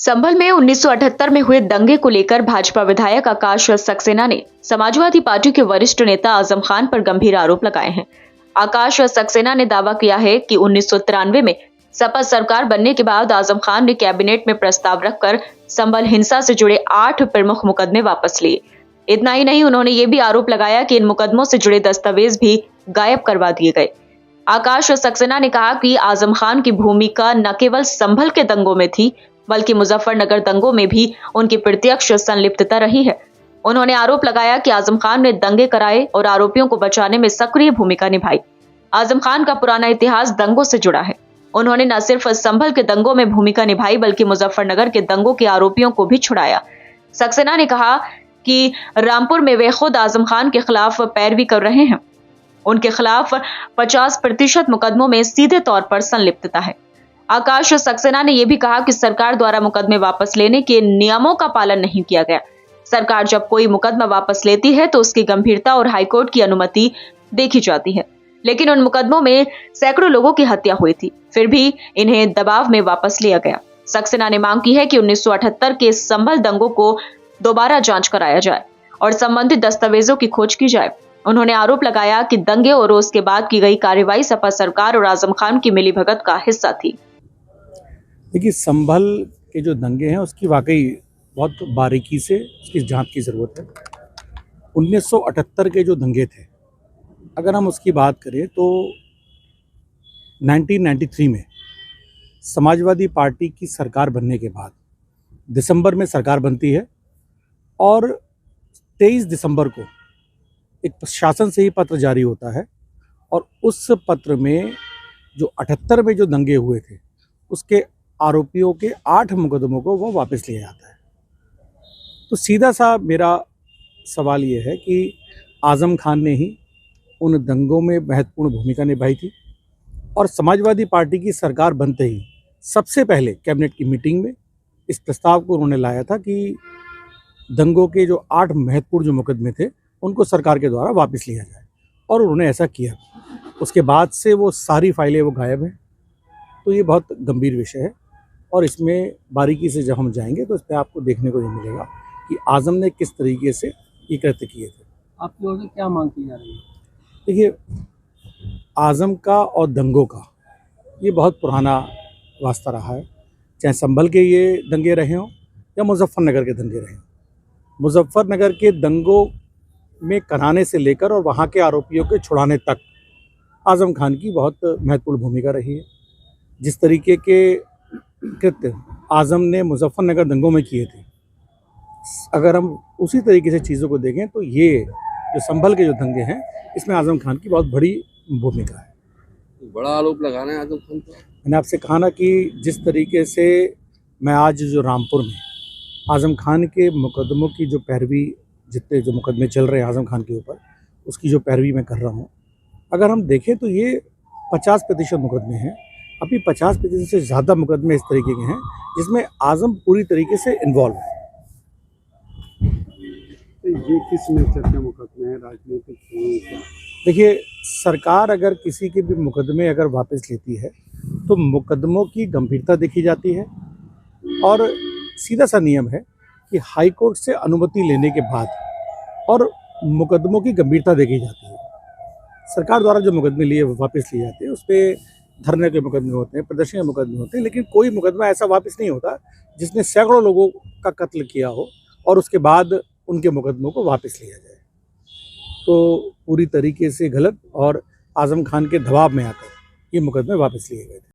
संभल में 1978 में हुए दंगे को लेकर भाजपा विधायक आकाश सक्सेना ने समाजवादी पार्टी के वरिष्ठ नेता आजम खान पर गंभीर आरोप लगाए हैं। आकाश सक्सेना ने दावा किया है कि 1993 में सपा सरकार बनने के बाद आजम खान ने कैबिनेट में प्रस्ताव रखकर संभल हिंसा से जुड़े 8 प्रमुख मुकदमे वापस लिए। इतना ही नहीं, उन्होंने ये भी आरोप लगाया कि इन मुकदमों से जुड़े दस्तावेज भी गायब करवा दिए गए। आकाश सक्सेना ने कहा कि आजम खान की भूमिका न केवल संभल के दंगों में थी, बल्कि मुजफ्फरनगर दंगों में भी उनकी प्रत्यक्ष संलिप्तता रही है। उन्होंने आरोप लगाया कि आजम खान ने दंगे कराए और आरोपियों को बचाने में सक्रिय भूमिका निभाई। आजम खान का पुराना इतिहास दंगों से जुड़ा है। उन्होंने न सिर्फ संभल के दंगों में भूमिका निभाई, बल्कि मुजफ्फरनगर के दंगों के आरोपियों को भी छुड़ाया। सक्सेना ने कहा कि रामपुर में वे खुद आजम खान के खिलाफ पैरवी कर रहे हैं। उनके खिलाफ 50% मुकदमों में सीधे तौर पर संलिप्तता है। आकाश सक्सेना ने यह भी कहा कि सरकार द्वारा मुकदमे वापस लेने के नियमों का पालन नहीं किया गया। सरकार जब कोई मुकदमा वापस लेती है तो उसकी गंभीरता और हाईकोर्ट की अनुमति देखी जाती है, लेकिन उन मुकदमों में सैकड़ों लोगों की हत्या हुई थी, फिर भी इन्हें दबाव में वापस लिया गया। सक्सेना ने मांग की है कि 1978 के संभल दंगों को दोबारा जांच कराया जाए और संबंधित दस्तावेजों की खोज की जाए। उन्होंने आरोप लगाया कि दंगे और उसके बाद की गई कार्रवाई सपा सरकार और आजम खान की मिलीभगत का हिस्सा थी। देखिए, संभल के जो दंगे हैं उसकी वाकई बहुत बारीकी से उसकी जांच की ज़रूरत है। 1978 के जो दंगे थे, अगर हम उसकी बात करें तो 1993 में समाजवादी पार्टी की सरकार बनने के बाद दिसंबर में सरकार बनती है और 23 दिसंबर को एक शासन से ही पत्र जारी होता है और उस पत्र में जो 78 में जो दंगे हुए थे उसके आरोपियों के 8 मुकदमों को वो वापस लिया जाता है। तो सीधा सा मेरा सवाल ये है कि आजम खान ने ही उन दंगों में महत्वपूर्ण भूमिका निभाई थी और समाजवादी पार्टी की सरकार बनते ही सबसे पहले कैबिनेट की मीटिंग में इस प्रस्ताव को उन्होंने लाया था कि दंगों के जो 8 महत्वपूर्ण जो मुकदमे थे उनको सरकार के द्वारा वापस लिया जाए, और उन्होंने ऐसा किया। उसके बाद से वो सारी फाइलें वो गायब हैं। तो ये बहुत गंभीर विषय है और इसमें बारीकी से जब हम जाएंगे तो इस पर आपको देखने को ये मिलेगा कि आजम ने किस तरीके से ये कृत्य किए थे। आपकी ओर से क्या मांग की जा रही है? देखिए, आजम का और दंगों का ये बहुत पुराना वास्ता रहा है, चाहे संभल के ये दंगे रहे हों या मुजफ्फरनगर के दंगे रहे हों। मुजफ्फरनगर के दंगों में कराने से लेकर और वहाँ के आरोपियों के छुड़ाने तक आजम खान की बहुत महत्वपूर्ण भूमिका रही है। जिस तरीके के कृत्य आजम ने मुजफ्फरनगर दंगों में किए थे, अगर हम उसी तरीके से चीज़ों को देखें तो ये जो संभल के जो दंगे हैं इसमें आजम खान की बहुत बड़ी भूमिका है। बड़ा आरोप लगा रहे हैं आजम खान पर। मैंने आपसे कहा ना कि जिस तरीके से मैं आज जो रामपुर में आजम खान के मुकदमों की जो पैरवी, जितने जो मुकदमे चल रहे हैं आजम खान के ऊपर, उसकी जो पैरवी मैं कर रहा हूँ, अगर हम देखें तो ये 50% मुकदमे हैं। अभी 50% से ज़्यादा मुकदमे इस तरीके के हैं जिसमें आजम पूरी तरीके से इन्वॉल्व है। तो ये किस नेचर के मुकदमे हैं, राजनीतिक हैं? देखिए, सरकार अगर किसी के भी मुकदमे अगर वापस लेती है तो मुकदमों की गंभीरता देखी जाती है और सीधा सा नियम है कि हाई कोर्ट से अनुमति लेने के बाद और मुकदमों की गंभीरता देखी जाती है। सरकार द्वारा जो मुकदमे लिए वापस लिए जाते हैं उस पर धरने के मुकदमे होते हैं, प्रदर्शन के मुकदमे होते हैं, लेकिन कोई मुकदमा ऐसा वापस नहीं होता जिसने सैकड़ों लोगों का कत्ल किया हो और उसके बाद उनके मुकदमों को वापस लिया जाए। तो पूरी तरीके से गलत और आजम खान के दबाव में आकर ये मुकदमे वापस लिए गए थे।